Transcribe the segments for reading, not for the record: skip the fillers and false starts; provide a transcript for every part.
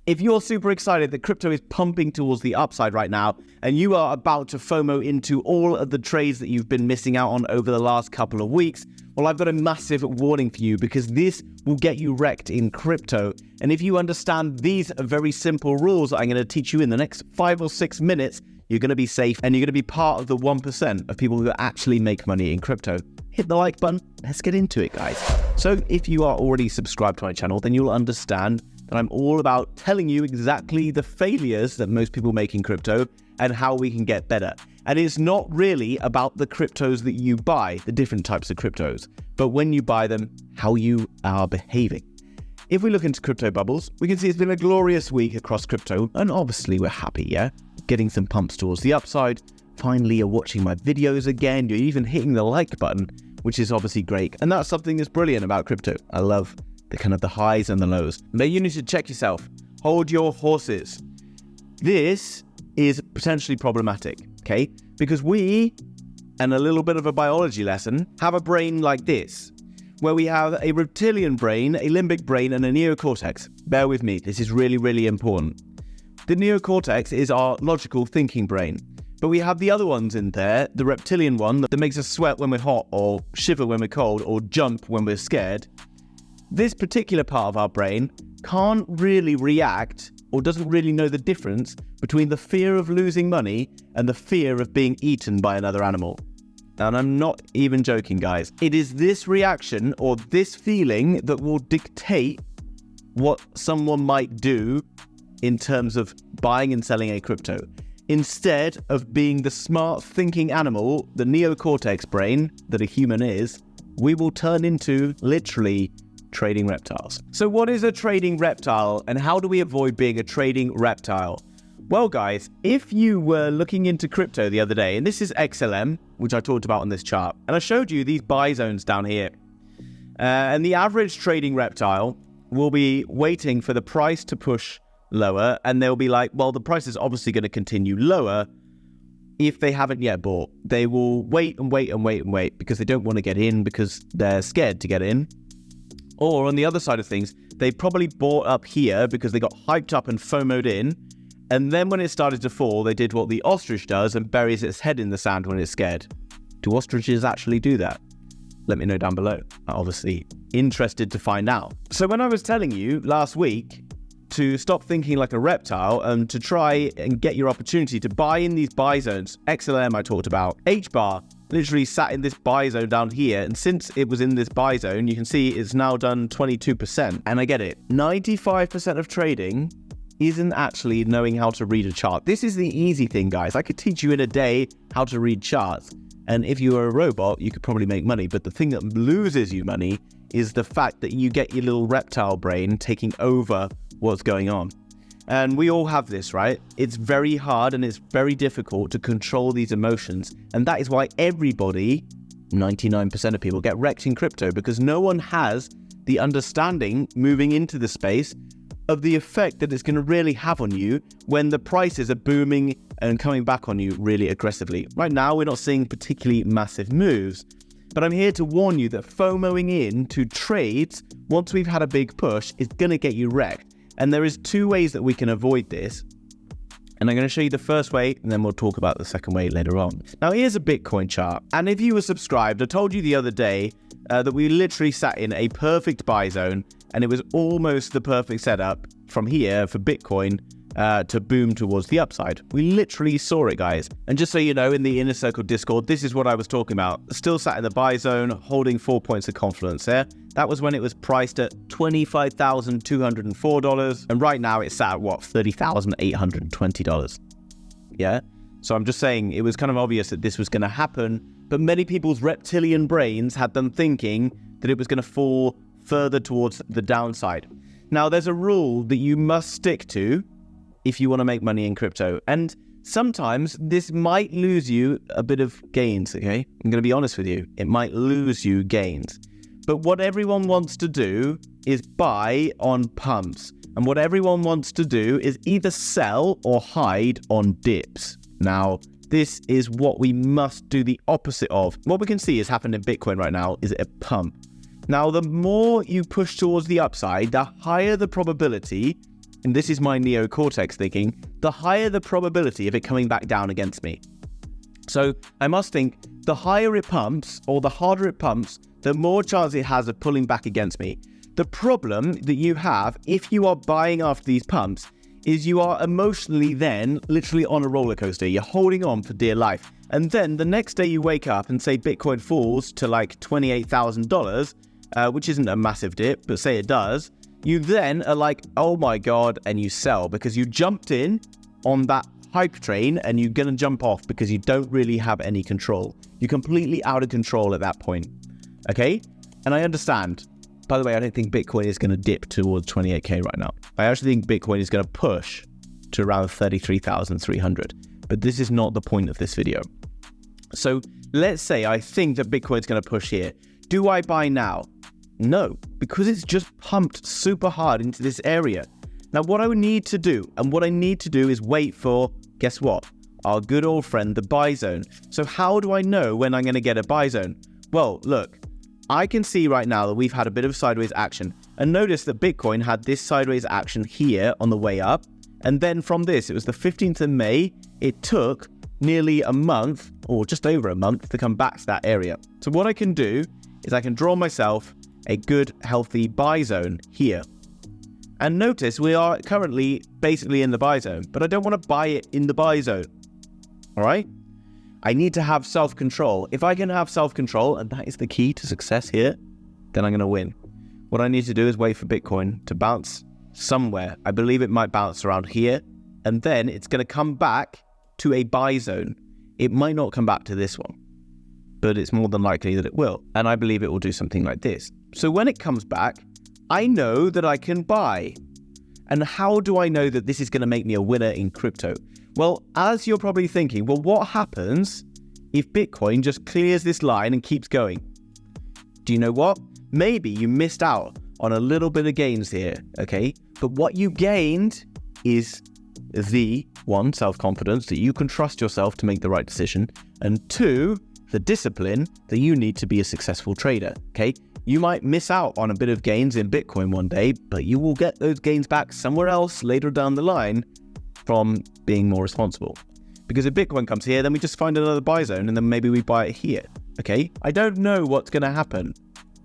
If you're super excited that crypto is pumping towards the upside right now, and you are about to FOMO into all of the trades that you've been missing out on over the last couple of weeks, well, I've got a massive warning for you, because this will get you wrecked in crypto. And if you understand these very simple rules that I'm going to teach you in the next 5 or 6 minutes, you're going to be safe, and you're going to be part of the 1% of people who actually make money in crypto. Hit the like button. Let's get into it, guys. So if you are already subscribed to my channel, then you'll understand that I'm all about telling you exactly the failures that most people make in crypto and how we can get better. And it's not really about the cryptos that you buy, the different types of cryptos, but when you buy them, how you are behaving. If we look into crypto bubbles, we can see it's been a glorious week across crypto, and obviously we're happy, yeah? Getting some pumps towards the upside. Finally, you're watching my videos again. You're even hitting the like button, which is obviously great. And that's something that's brilliant about crypto. I love the highs and the lows. But you need to check yourself. Hold your horses. This is potentially problematic, okay? Because we, and a little bit of a biology lesson, have a brain like this, where we have a reptilian brain, a limbic brain, and a neocortex. Bear with me, this is really, really important. The neocortex is our logical thinking brain, but we have the other ones in there, the reptilian one that makes us sweat when we're hot, or shiver when we're cold, or jump when we're scared. This particular part of our brain can't really react, or doesn't really know the difference between the fear of losing money and the fear of being eaten by another animal. And I'm not even joking, guys. It is this reaction or this feeling that will dictate what someone might do in terms of buying and selling a crypto. Instead of being the smart thinking animal, the neocortex brain that a human is, we will turn into literally trading reptiles. So what is a trading reptile, and how do we avoid being a trading reptile? Well, guys, if you were looking into crypto the other day, and this is XLM, which I talked about on this chart, and I showed you these buy zones down here. And the average trading reptile will be waiting for the price to push lower, and they'll be like, well, the price is obviously going to continue lower if they haven't yet bought. They will wait and wait and wait and wait because they don't want to get in because they're scared to get in. Or on the other side of things, they probably bought up here because they got hyped up and FOMO'd in. And then when it started to fall, they did what the ostrich does and buries its head in the sand when it's scared. Do ostriches actually do that? Let me know down below. I'm obviously interested to find out. So when I was telling you last week to stop thinking like a reptile and to try and get your opportunity to buy in these buy zones, XLM I talked about, HBar literally sat in this buy zone down here, and since it was in this buy zone, you can see it's now done 22%. And I get it, 95% of trading isn't actually knowing how to read a chart. This is the easy thing, guys. I could teach you in a day how to read charts, and if you were a robot, you could probably make money. But the thing that loses you money is the fact that you get your little reptile brain taking over what's going on. And we all have this, right? It's very hard and it's very difficult to control these emotions. And that is why everybody, 99% of people, get wrecked in crypto, because no one has the understanding moving into the space of the effect that it's going to really have on you when the prices are booming and coming back on you really aggressively. Right now, we're not seeing particularly massive moves, but I'm here to warn you that FOMOing into trades, once we've had a big push, is going to get you wrecked. And there is 2 ways that we can avoid this. And I'm going to show you the first way, and then we'll talk about the second way later on. Now, here's a Bitcoin chart. And if you were subscribed, I told you the other day that we literally sat in a perfect buy zone, and it was almost the perfect setup from here for Bitcoin to boom towards the upside. We literally saw it, guys. And just so you know, in the Inner Circle Discord, this is what I was talking about. Still sat in the buy zone, holding 4 points of confidence there. That was when it was priced at $25,204. And right now it's sat at what? $30,820. Yeah? So I'm just saying it was kind of obvious that this was going to happen. But many people's reptilian brains had them thinking that it was going to fall further towards the downside. Now, there's a rule that you must stick to if you want to make money in crypto. And sometimes this might lose you a bit of gains, okay? I'm going to be honest with you. It might lose you gains. But what everyone wants to do is buy on pumps. And what everyone wants to do is either sell or hide on dips. Now, this is what we must do the opposite of. What we can see has happened in Bitcoin right now is a pump. Now, the more you push towards the upside, the higher the probability and this is my neocortex thinking, the higher the probability of it coming back down against me. So I must think the higher it pumps or the harder it pumps, the more chance it has of pulling back against me. The problem that you have if you are buying after these pumps is you are emotionally then literally on a roller coaster. You're holding on for dear life. And then the next day you wake up and say Bitcoin falls to like $28,000, which isn't a massive dip, but say it does. You then are like, oh my God, and you sell because you jumped in on that hype train and you're going to jump off because you don't really have any control. You're completely out of control at that point. Okay? And I understand. By the way, I don't think Bitcoin is going to dip towards 28K right now. I actually think Bitcoin is going to push to around 33,300. But this is not the point of this video. So let's say I think that Bitcoin is going to push here. Do I buy now? No, because it's just pumped super hard into this area. Now, what I would need to do, and what I need to do is wait for, guess what? Our good old friend, the buy zone. So how do I know when I'm going to get a buy zone? Well, look, I can see right now that we've had a bit of sideways action. And notice that Bitcoin had this sideways action here on the way up. And then from this, it was the 15th of May. It took nearly a month, or just over a month, to come back to that area. So what I can do is I can draw myself a good, healthy buy zone here. And notice we are currently basically in the buy zone, but I don't want to buy it in the buy zone. All right? I need to have self-control. If I can have self-control, and that is the key to success here, then I'm going to win. What I need to do is wait for Bitcoin to bounce somewhere. I believe it might bounce around here, and then it's going to come back to a buy zone. It might not come back to this one, but it's more than likely that it will. And I believe it will do something like this. So when it comes back, I know that I can buy. And how do I know that this is going to make me a winner in crypto? Well, as you're probably thinking, well, what happens if Bitcoin just clears this line and keeps going? Do you know what? Maybe you missed out on a little bit of gains here, okay? But what you gained is the one, self-confidence, that you can trust yourself to make the right decision, and two, the discipline that you need to be a successful trader, okay? You might miss out on a bit of gains in Bitcoin one day, but you will get those gains back somewhere else later down the line from being more responsible. Because if Bitcoin comes here, then we just find another buy zone and then maybe we buy it here, okay? I don't know what's going to happen.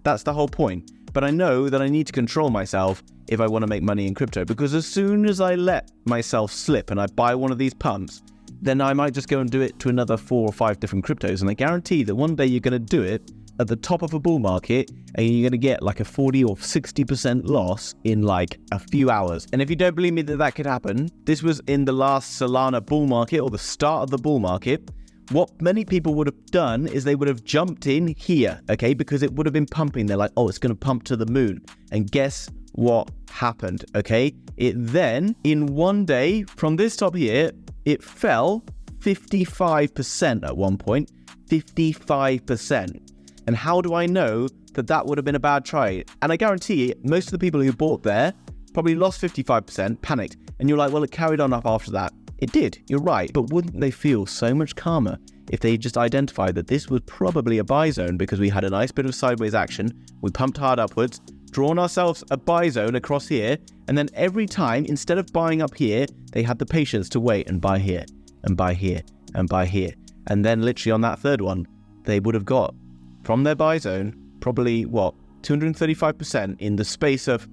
That's the whole point. But I know that I need to control myself if I want to make money in crypto, because as soon as I let myself slip and I buy one of these pumps, then I might just go and do it to another 4 or 5 different cryptos. And I guarantee that one day you're going to do it at the top of a bull market and you're going to get like a 40 or 60% loss in like a few hours. And if you don't believe me that that could happen, this was in the last Solana bull market, or the start of the bull market. What many people would have done is they would have jumped in here, okay? Because it would have been pumping. They're like, oh, it's going to pump to the moon. And guess what happened, okay? It then, in one day, from this top here, it fell 55% at one point. 55%. And how do I know that that would have been a bad trade? And I guarantee most of the people who bought there probably lost 55%, panicked. And you're like, well, it carried on up after that. It did, you're right. But wouldn't they feel so much calmer if they just identified that this was probably a buy zone because we had a nice bit of sideways action, we pumped hard upwards, drawn ourselves a buy zone across here, and then every time, instead of buying up here, they had the patience to wait and buy here, and buy here, and buy here. And then literally on that third one, they would have got from their buy zone, probably, 235% in the space of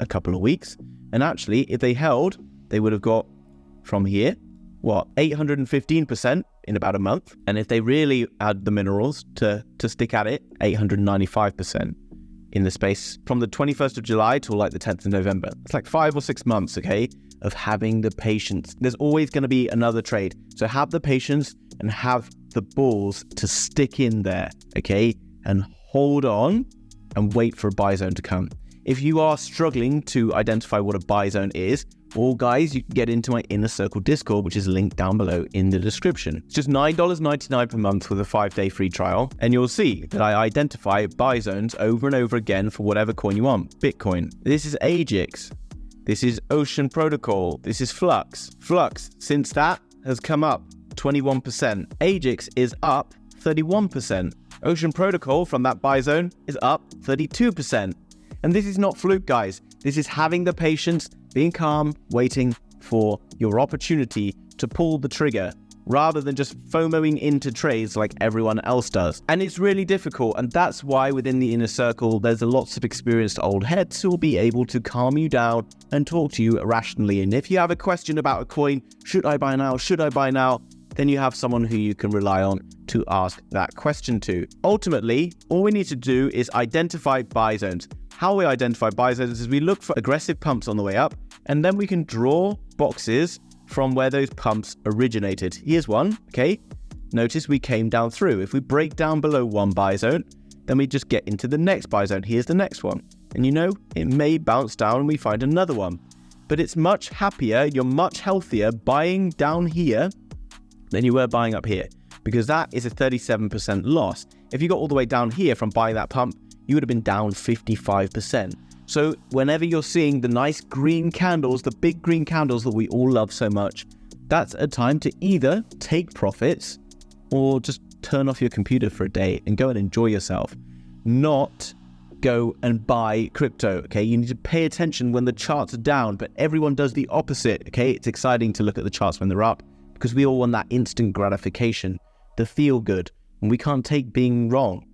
a couple of weeks. And actually, if they held, they would have got from here, 815% in about a month. And if they really had the minerals to stick at it, 895% in the space from the 21st of July till like the 10th of November. It's like 5 or 6 months, okay, of having the patience. There's always going to be another trade. So have the patience and have the balls to stick in there, okay, and hold on and wait for a buy zone to come. If you are struggling to identify what a buy zone is, well, guys, you can get into my Inner Circle Discord, which is linked down below in the description. It's just $9.99 per month with a 5-day free trial, and you'll see that I identify buy zones over and over again for whatever coin you want. Bitcoin. This is AGIX. This is Ocean Protocol. This is Flux. Flux, since that has come up 21%. AGIX is up 31%. Ocean Protocol from that buy zone is up 32%. And this is not fluke, guys. This is having the patience, being calm, waiting for your opportunity to pull the trigger, rather than just FOMOing into trades like everyone else does. And it's really difficult, and that's why within the inner circle, there's lots of experienced old heads who will be able to calm you down and talk to you rationally. And if you have a question about a coin, should I buy now, should I buy now, then you have someone who you can rely on to ask that question to. Ultimately, all we need to do is identify buy zones. How we identify buy zones is we look for aggressive pumps on the way up, and then we can draw boxes from where those pumps originated. Here's one, okay? Notice we came down through. If we break down below one buy zone, then we just get into the next buy zone. Here's the next one. And you know, it may bounce down and we find another one. But it's much happier, you're much healthier buying down here than you were buying up here, because that is a 37% loss. If you got all the way down here from buying that pump, you would have been down 55%. So whenever you're seeing the nice green candles, the big green candles that we all love so much, that's a time to either take profits or just turn off your computer for a day and go and enjoy yourself. Not go and buy crypto, okay? You need to pay attention when the charts are down, but everyone does the opposite, okay? It's exciting to look at the charts when they're up because we all want that instant gratification, the feel good, and we can't take being wrong.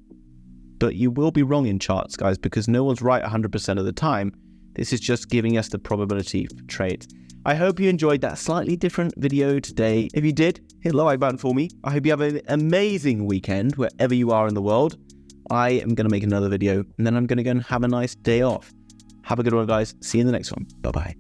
But you will be wrong in charts, guys, because no one's right 100% of the time. This is just giving us the probability for trades. I hope you enjoyed that slightly different video today. If you did, hit the like button for me. I hope you have an amazing weekend wherever you are in the world. I am going to make another video, and then I'm going to go and have a nice day off. Have a good one, guys. See you in the next one. Bye-bye.